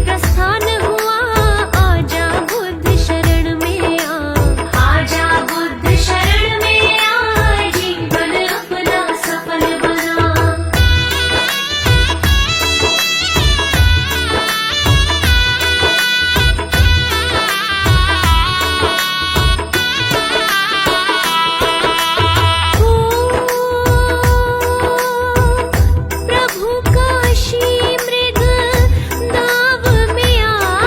प्रस्थान हुआ, आजा बुद्ध शरण में आ, आजा बुद्ध शरण में आ, जीवन अपना सफल बना। प्रभु काशी मृग दाव में आ,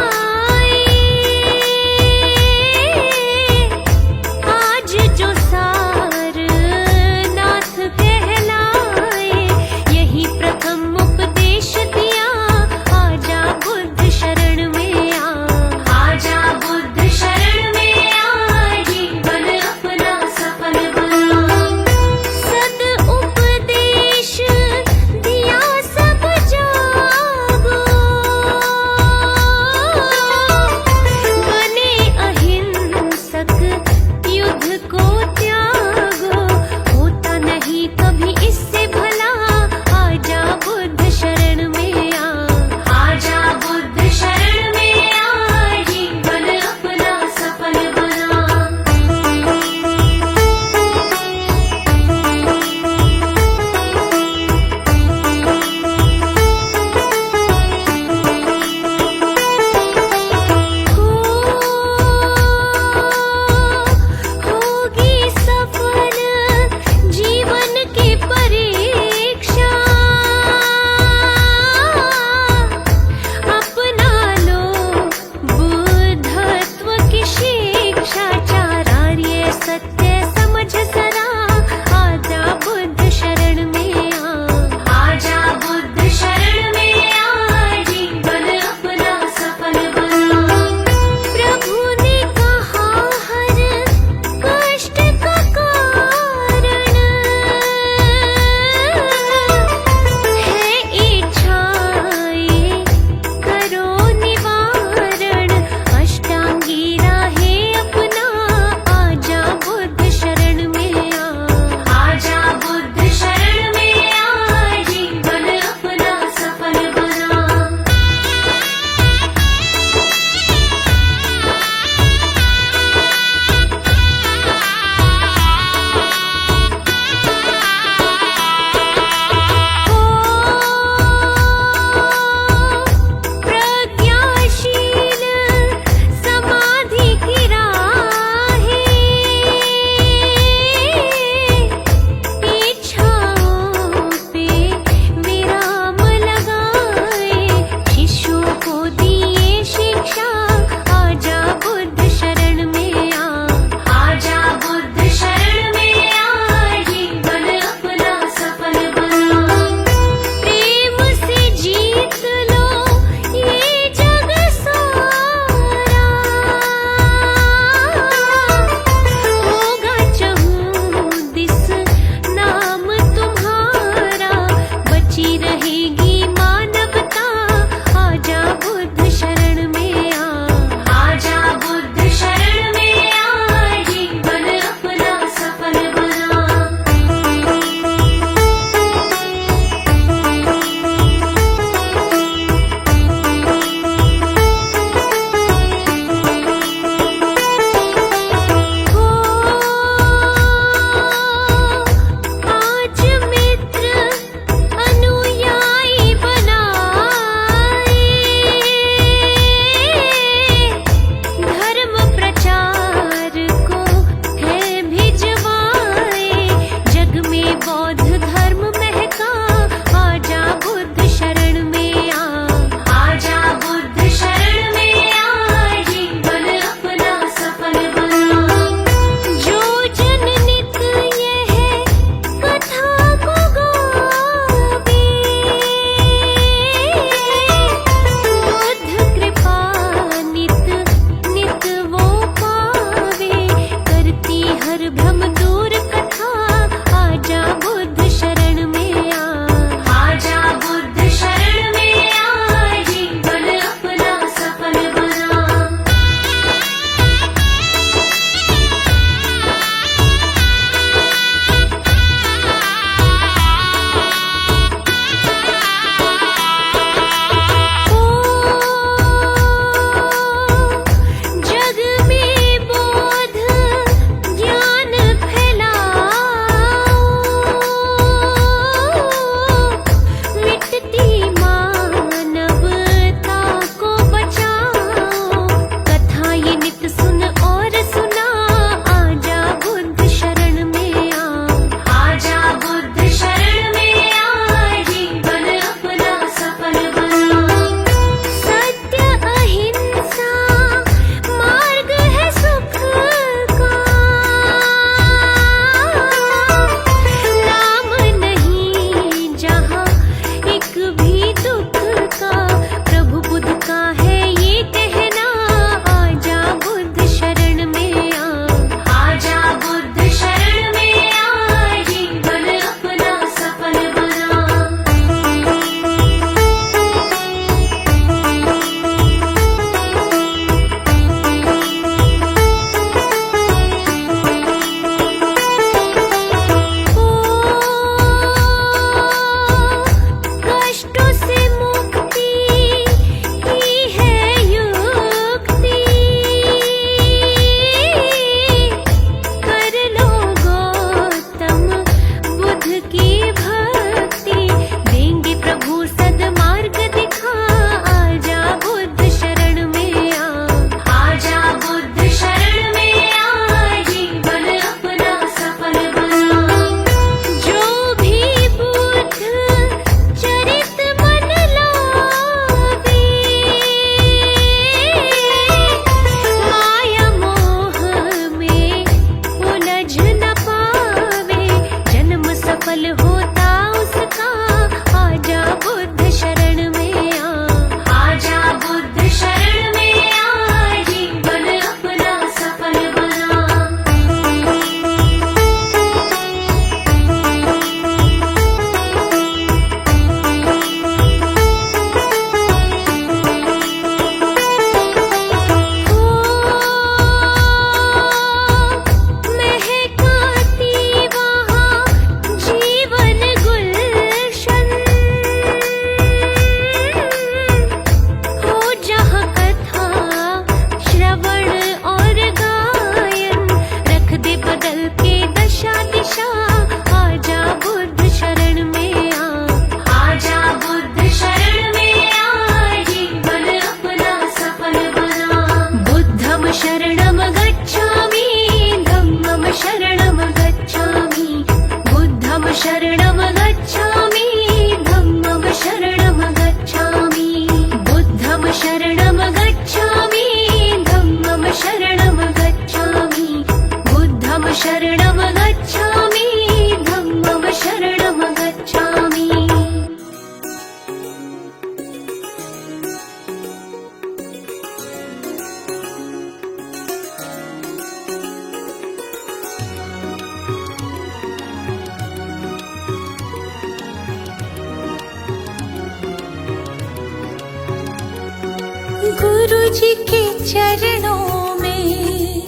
गुरु जी के चरणों में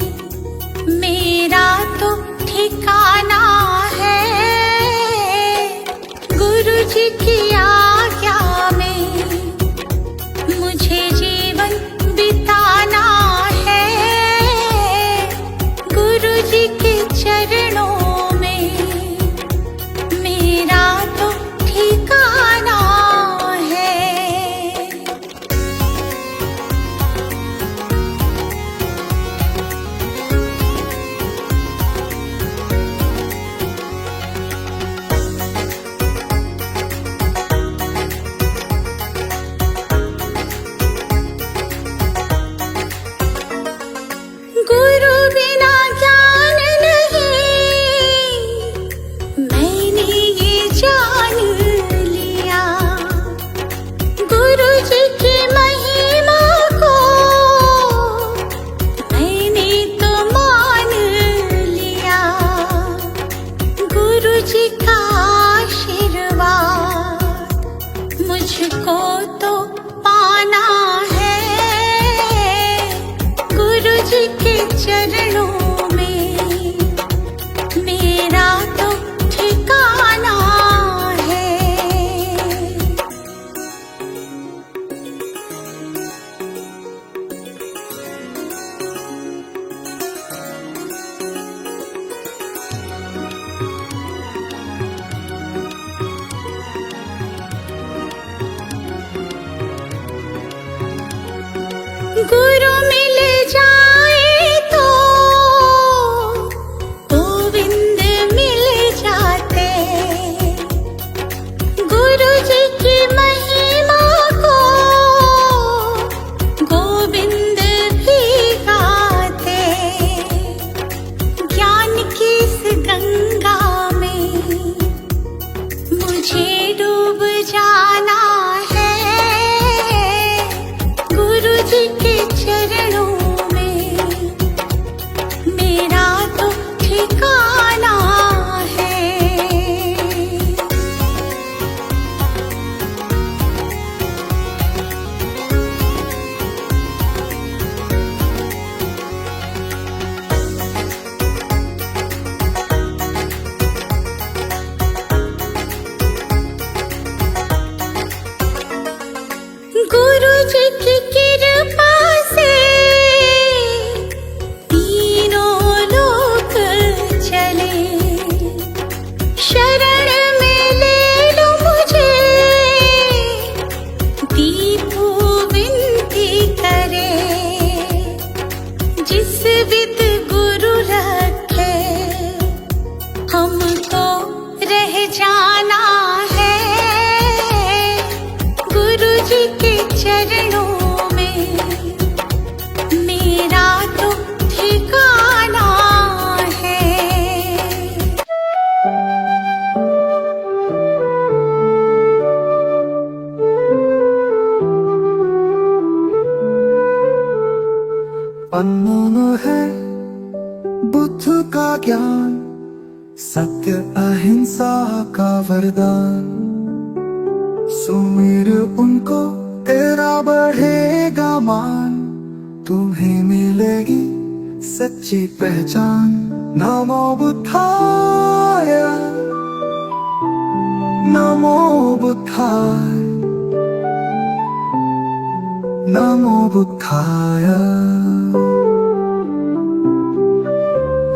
मेरा तो ठिकाना है। गुरु जी की आज्ञा में मुझे जीवन बिताना है। गुरु जी के चरणों में मेरा तो ठिकाना है। गुरु बिना ज्ञान नहीं, मैंने ये जान लिया। गुरु जी की महिमा को मैंने तो मान लिया। गुरु जी का आशीर्वाद मुझको तो पाना है। गुरु जी के चरणों में मेरा तो ठिकाना है। गुरु मिल जाए तो गोविंद मिल जाते। गुरु जी की महिमा को गोविंद भी गाते। ज्ञान की इस गंगा में मुझे डूब जाना है। गुरु जी के चरणों में मेरा तो ठिकाना है। गुरु जी की कृपा से तीनों लोक चले। शरण में ले लो मुझे, दीपू विनती करे। जिस विद गुरु रखे हमको रह जाना है। गुरु जी के चरणों में मेरा तो ठिकाना है। अनमोल है बुद्ध का ज्ञान, सत्य अहिंसा का वरदान। सुमिर उनको तेरा बढ़ेगा मान। तुम्हें मिलेगी सच्ची पहचान। नमो बुद्धाय, नमो बुद्धाय, नमो बुद्धाय।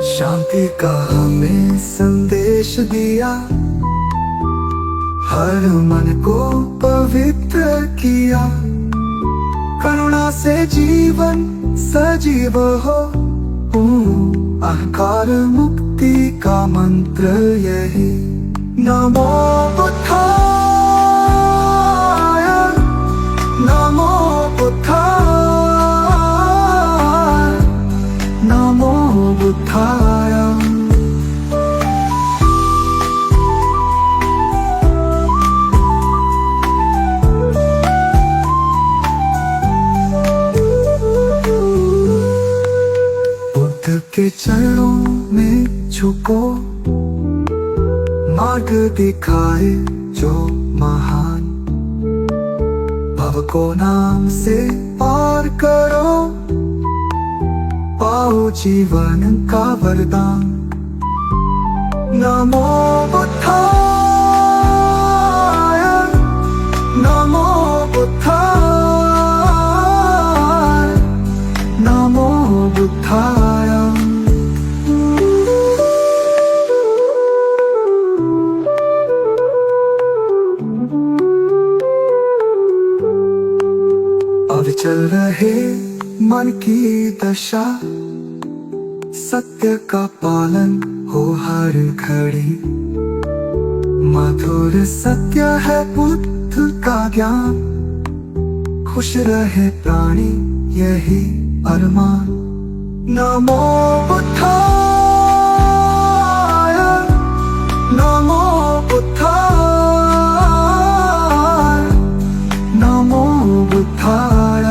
शांति का हमें संदेश दिया, हर मन को पवित्र किया। करुणा से जीवन सजीव हो, अहंकार मुक्ति का मंत्र यही। नमो बुद्धाय, नमो बुद्धाय, नमो बुद्धाय। के चरणों में झुको, मार्ग दिखाए जो महान। भव को नाम से पार जीवन का वरदान। नमो बुद्धाय, नमो बुद्धाय, नमो बुद्धाय। अब चल रहे मन की दशा, सत्य का पालन हो हर घड़ी। मधुर सत्य है बुद्ध का ज्ञान, खुश रहे प्राणी यही अरमान। नमो बुद्धाय, नमो बुद्धाय, नमो बुद्धाय।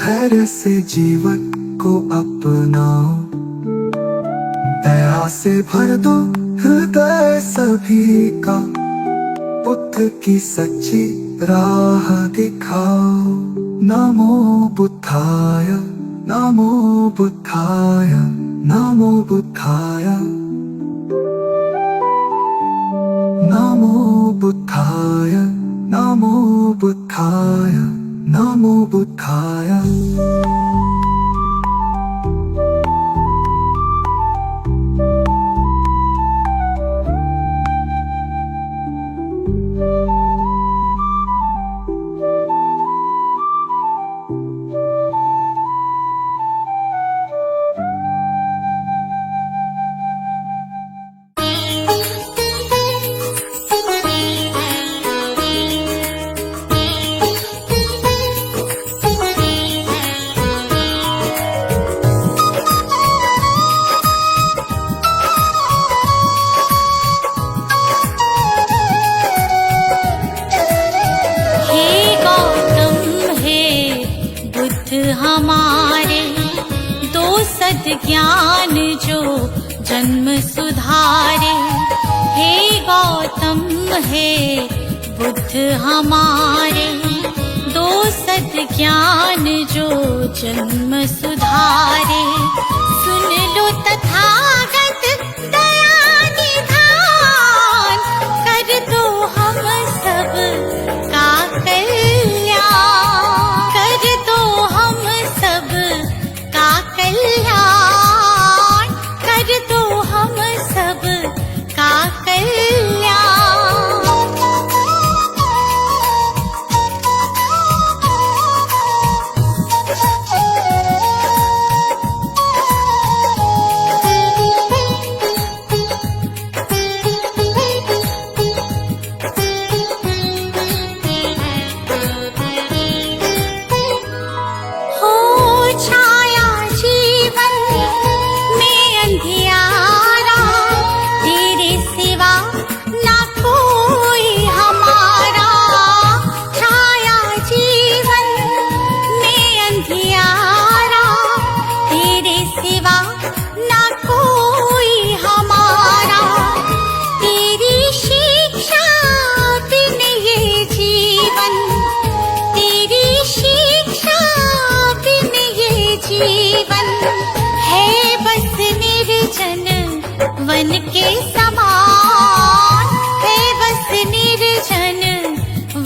धैर्य से जीवन को अपनाओ, दया से भर दो हृदय सभी का। बुद्ध की सच्ची राह दिखाओ। नमो बुद्धाय, नमो बुद्धाय, नमो बुद्धाय, नमो बुद्धाय, नमो बुद्धाय, नमो बुद्धाय। हमारे दो सद्ज्ञान जो जन्म सुधारे। हे गौतम हे बुद्ध हमारे दो सद्ज्ञान जो जन्म सुधारे। सुन लो तथागत दया निधान, कर दो हम सब का कल्याण, कर दो हम सब का कल्याण, कर दो हम सब का कल्याण। जीवन है बस निर्जन वन के समान, है बस निर्जन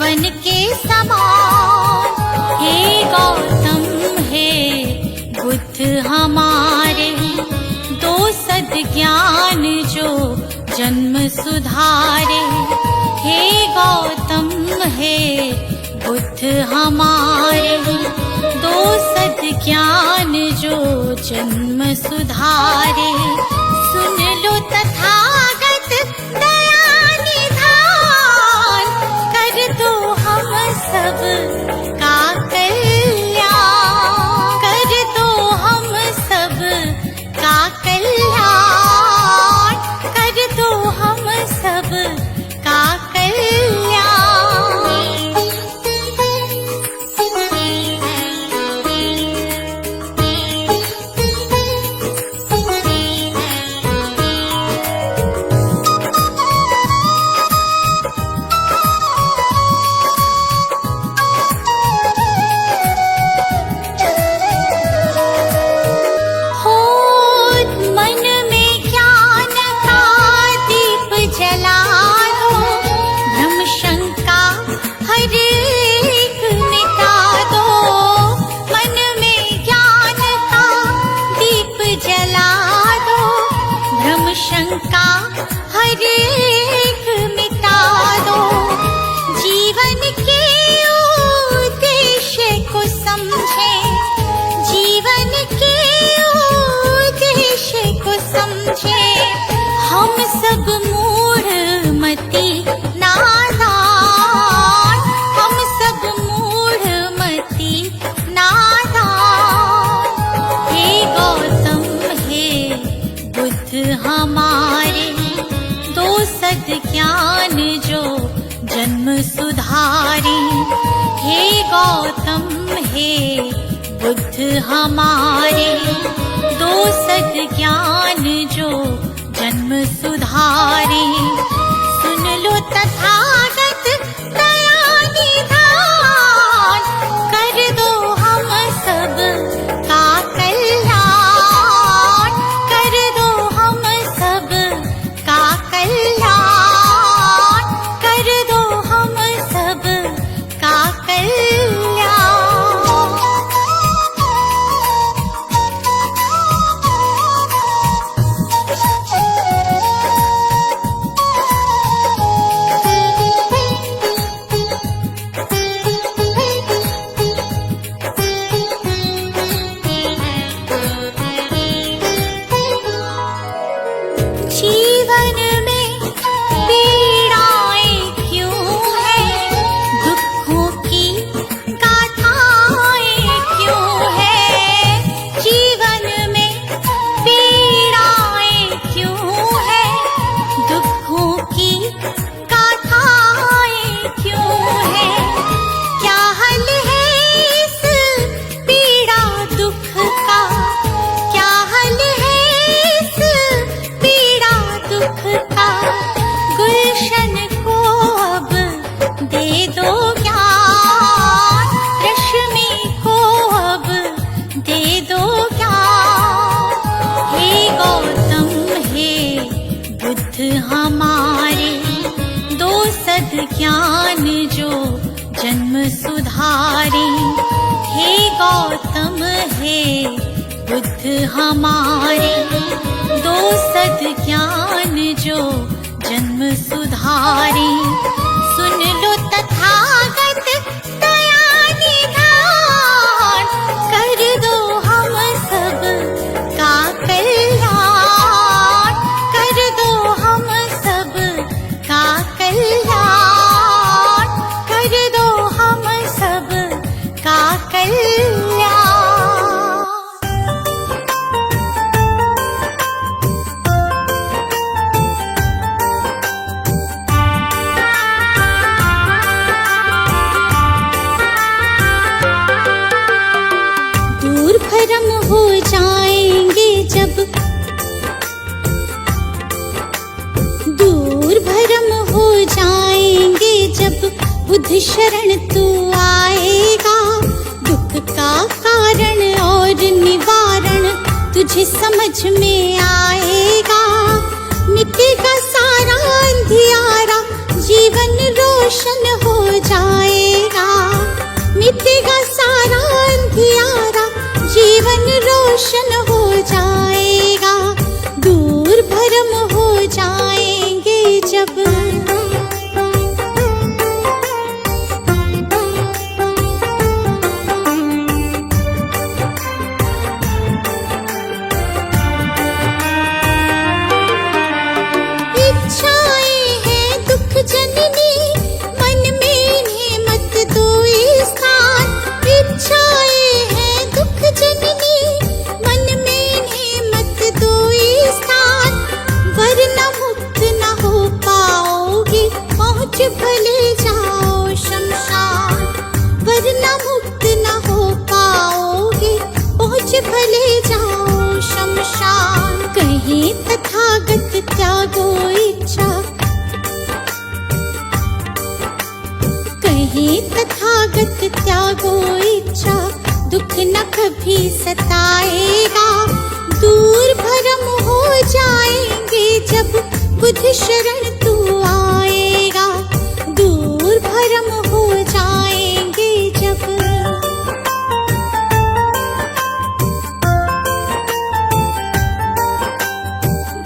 वन के समान। हे गौतम हे बुद्ध हमारे दो सद्ज्ञान जो जन्म सुधारे। हे गौतम हे बुद्ध हमारे दो सद्ज्ञान जो जन्म सुधारे। सुन लो तथागत दया निधान, कर दो हम सब का कल्याण, कर दो हम सब का कल्याण, कर दो हम सब का कल्याण। सब मूढ़ मती नादान, हम सब मूढ़ मती नादान। हे गौतम हे बुद्ध हमारे, दो सद ज्ञान जो जन्म सुधारी। हे गौतम हे बुद्ध हमारे, दो सद ज्ञान जो जन्म सुधारी। सुन लो तथागत दया निधान, कर दो हम सब का कल्याण, कर दो हम सब का कल्याण, कर दो हम सब का कल्याण। जीवन में पीड़ाएं क्यों हैं, दुखों की गाथाएं क्यों हैं। जीवन में पीड़ाएं क्यों हैं, दुखों की गाथाएं क्यों हैं। क्या हल है इस पीड़ा दुख का, क्या हल है इस पीड़ा दुख का। गुलशन को अब दे दो ज्ञान, रश्मि को अब दे दो ज्ञान। हे गौतम हे बुद्ध हमारे, दो सद ज्ञान जो जन्म सुधारी। हे गौतम हे बुद्ध हमारे, दो सद ज्ञान जो जन्म सुधारी। सुन लो तथागत दया निधान, कर दो हम सब का कल्याण, कर दो हम सब का कल्याण, कर दो हम सब का कल्याण। दूर भरम हो जाएंगे जब, दूर भरम हो जाएंगे जब बुद्ध शरण तू आएगा। दुख का कारण और निवारण तुझे समझ में आएगा। मिटेगा सारा अंधियारा, जीवन रोशन हो जाएगा। मिटेगा सारा अंधियारा, जीवन रोशन हो जाएगा। दूर भरम हो जाएंगे जब। इच्छाएं हैं दुख जननी, मन में इन्हें मत दो स्थान। इच्छाएं हैं दुख जननी, मन में इन्हें मत दो स्थान। वरना मुक्त न हो पाओगे, पहुँच भले जाओ शमशान। वरना मुक्त न हो पाओगे, पहुँच भले जाओ शमशान। कहीं तथागत त्यागो इच्छा, कहीं तथागत त्यागो इच्छा। दुख न कभी सताएगा, दूर भरम हो जाएंगे जब बुद्ध शरण तू आएगा। दूर भरम हो जाएंगे जब।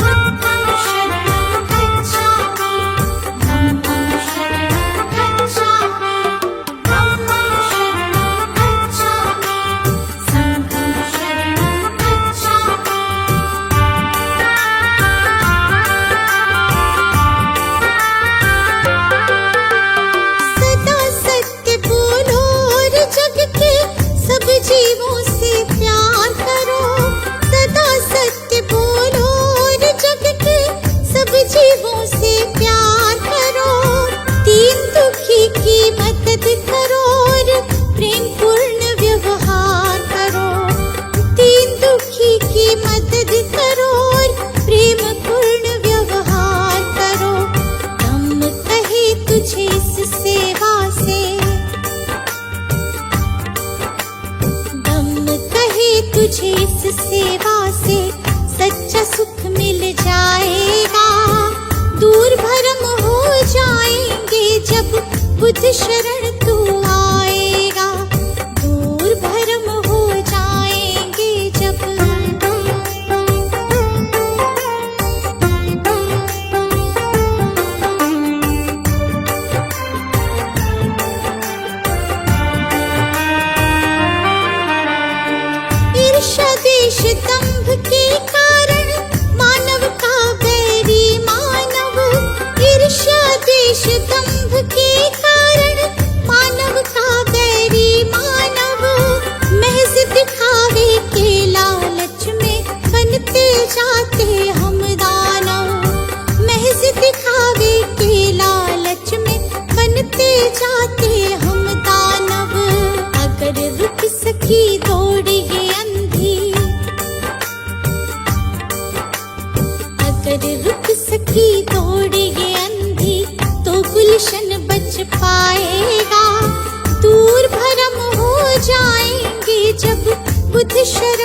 बुद्धं शरणं गच्छामि, धम्मं शरणं गच्छामि, धम्मं शरणं गच्छामि, संघं शरणं गच्छामि। की मदद करो और प्रेम पूर्ण व्यवहार करो। दीन दुखी की मदद करो और प्रेम पूर्ण व्यवहार करो। हम कहे तुझे इस सेवा से, हम कहे तुझे इस सेवा से सच्चा सुख मिल जाएगा। दूर भरम हो जाएंगे जब बुद्ध शरण तू आएगा। दूर भरम हो जाएंगे जब। ईर्ष्या द्वेष दंभ के कारण मानव का बैरी मानव। ईर्ष्या द्वेष दंभ के कारण मानव का बैरी मानव। महज दिखावे के लालच में बनते जाते हम दानव। महज दिखावे के लालच में बनते जाते हम दानव। अगर रुक सकी दौड़ ये अंधी, अगर रुक सकी दौड़ ये अंधी तो गुलशन बच पाएगा। दूर भरम हो जाएंगे जब बुद्ध शरण